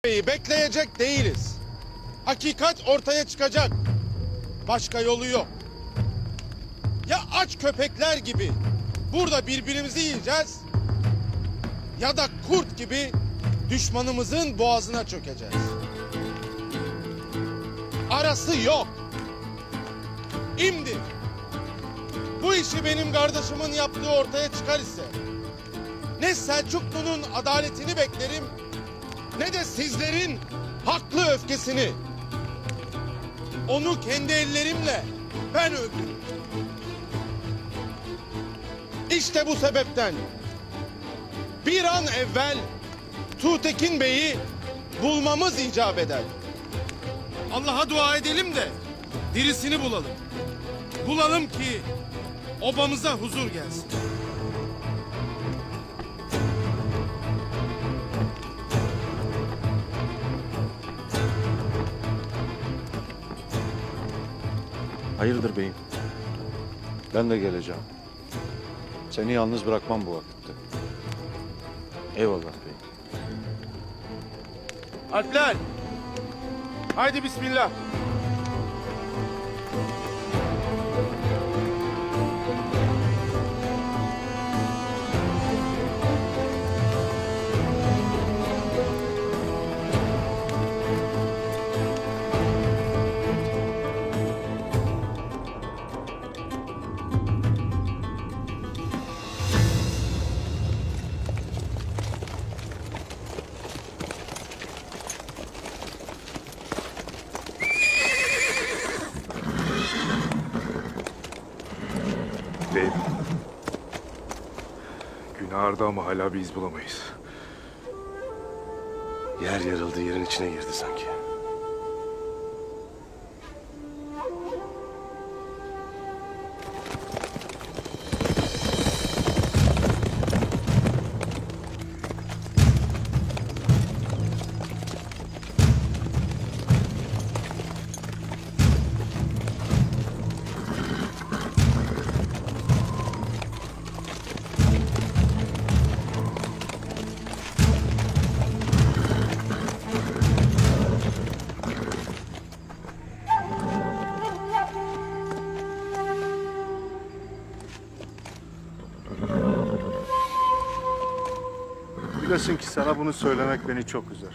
Bekleyecek değiliz. Hakikat ortaya çıkacak. Başka yolu yok. Ya aç köpekler gibi burada birbirimizi yiyeceğiz ya da kurt gibi düşmanımızın boğazına çökeceğiz. Arası yok. Şimdi bu işi benim kardeşimin yaptığı ortaya çıkar ise ne Selçuklu'nun adaletini beklerim ne de sizlerin haklı öfkesini. Onu kendi ellerimle ben öldürdüm. İşte bu sebepten bir an evvel Tuğtekin Bey'i bulmamız icap eder. Allah'a dua edelim de dirisini bulalım. Bulalım ki obamıza huzur gelsin. Hayırdır beyim? Ben de geleceğim. Seni yalnız bırakmam bu vakitte. Eyvallah beyim. Alpler! Haydi bismillah! Beyim. Günah ardı ama hala bir iz bulamayız. Yer yarıldı, yerin içine girdi sanki. Bilesin ki sana bunu söylemek beni çok üzer.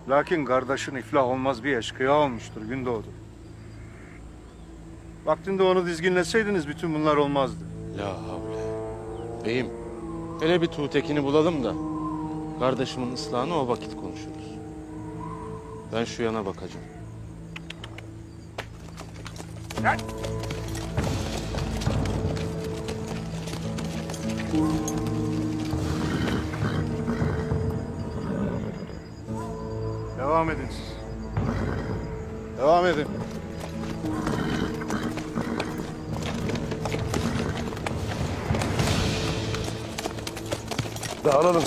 Lakin kardeşin iflah olmaz bir eşkıya olmuştur Gündoğdu. Vaktinde onu dizginleseydiniz bütün bunlar olmazdı. La havle. Beyim, hele bir Tuğtekin'i bulalım da kardeşimin ıslahını o vakit konuşuruz. Ben şu yana bakacağım. Devam edin siz. Devam edin. Dağılalım.